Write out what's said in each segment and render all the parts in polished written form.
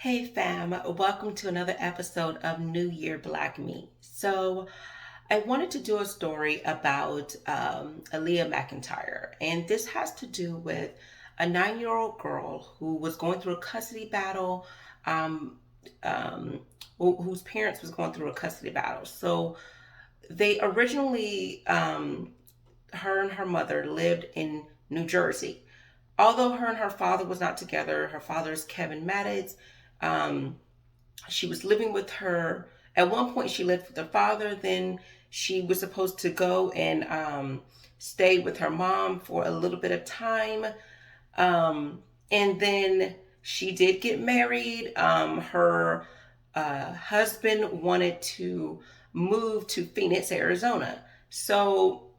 Hey fam, welcome to another episode of New Year Black Me. So, I wanted to do a story about Aleyah McIntyre, and this has to do with a 9 year old girl who was going through a custody battle, um, um, whose parents was going through a custody battle. So, they originally, her and her mother lived in New Jersey. Although her and her father was not together, her father is Kevin Maddox. Um, she was living with her. At one point, she lived with her father. Then she was supposed to go and stay with her mom for a little bit of time. And then she did get married. Her husband wanted to move to Phoenix, Arizona. So,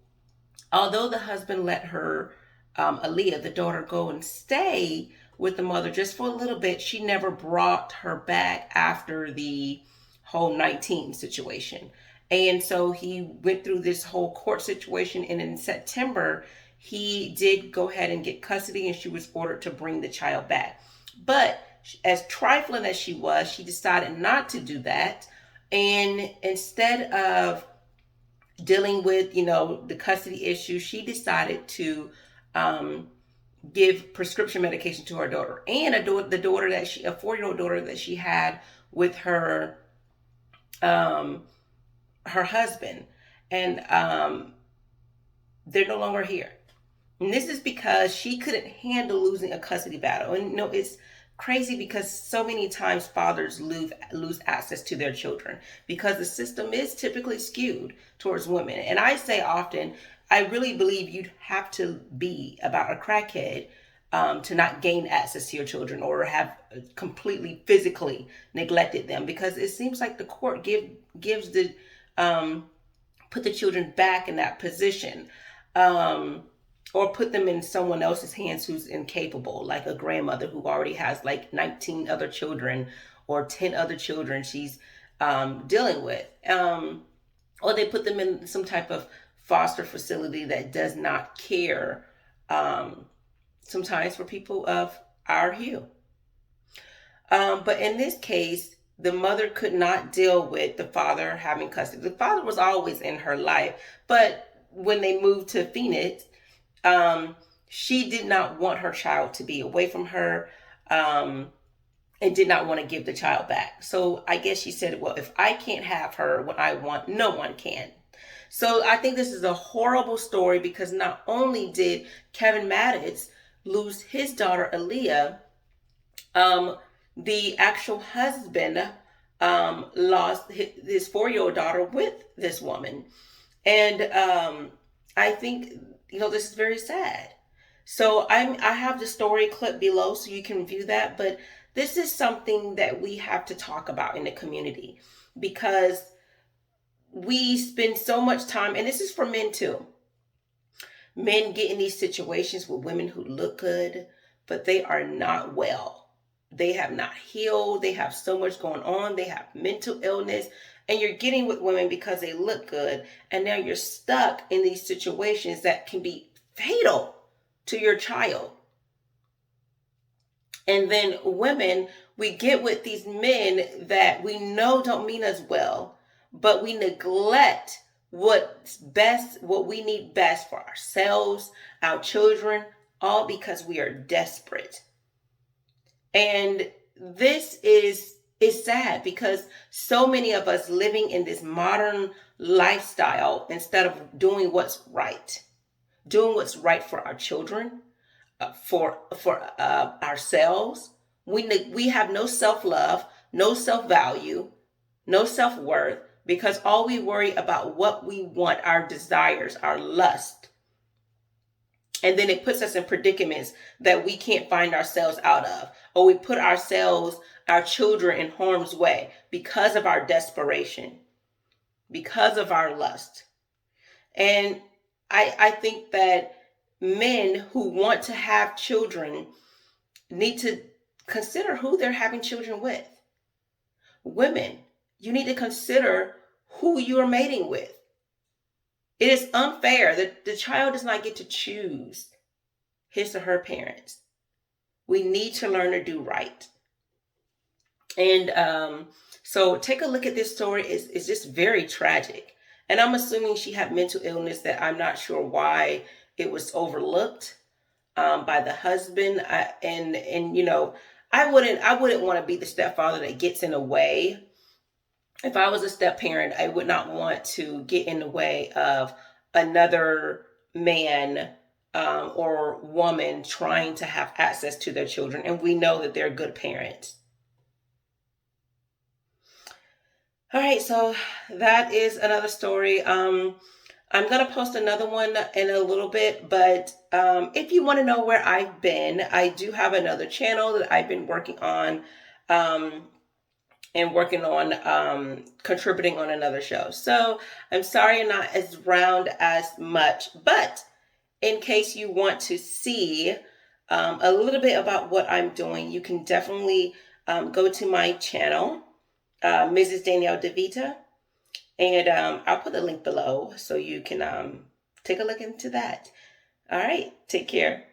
although the husband let her, Aleyah, the daughter, go and stay with the mother just for a little bit, she never brought her back after the whole 19 situation. And so he went through this whole court situation. And in September, he did go ahead and get custody, and she was ordered to bring the child back. But as trifling as she was, she decided not to do that. And instead of dealing with, the custody issue, she decided to um, give prescription medication to her daughter, and the daughter that a 4 year old daughter that she had with um, her husband, and they're no longer here. And this is because she couldn't handle losing a custody battle. And it's crazy because so many times fathers lose access to their children because the system is typically skewed towards women. And I say often, I really believe you'd have to be about a crackhead to not gain access to your children or have completely physically neglected them, because it seems like the court gives the put the children back in that position. Or put them in someone else's hands who's incapable, like a grandmother who already has like 19 other children or 10 other children she's dealing with. Or they put them in some type of foster facility that does not care, sometimes for people of our hue. But in this case, the mother could not deal with the father having custody. The father was always in her life, but when they moved to Phoenix, she did not want her child to be away from her, and did not want to give the child back. So I guess she said, well, if I can't have her when I want, no one can. So I think this is a horrible story because not only did Kevin Maddox lose his daughter, Aleyah, the actual husband lost his 4 year old daughter with this woman. And I think, this is very sad. So I have the story clip below so you can view that. But this is something that we have to talk about in the community because we spend so much time, and this is for men too. Men get in these situations with women who look good, but they are not well. They have not healed. They have so much going on. They have mental illness. And you're getting with women because they look good. And now you're stuck in these situations that can be fatal to your child. And then women, we get with these men that we know don't mean us well, but we neglect what's best, what we need best for ourselves, our children, all because we are desperate. And this is sad because so many of us living in this modern lifestyle instead of doing what's right for our children, for ourselves. We have no self-love, no self-value, no self-worth, because all we worry about what we want, our desires, our lust. And then it puts us in predicaments that we can't find ourselves out of. Or we put our children in harm's way because of our desperation, because of our lust. And I think that men who want to have children need to consider who they're having children with. Women, you need to consider who you are mating with. It is unfair that the child does not get to choose his or her parents. We need to learn to do right. And so take a look at this story. It's just very tragic. And I'm assuming she had mental illness that I'm not sure why it was overlooked by the husband. And I wouldn't want to be the stepfather that gets in the way. If I was a step parent, I would not want to get in the way of another man or woman trying to have access to their children. And we know that they're good parents. All right, so that is another story. I'm gonna post another one in a little bit, but if you want to know where I've been, I do have another channel that I've been working on, um, and working on contributing on another show. So I'm sorry I'm not as round as much, but in case you want to see a little bit about what I'm doing, you can definitely go to my channel, Mrs. Danielle DeVita, and I'll put the link below so you can take a look into that. All right, take care.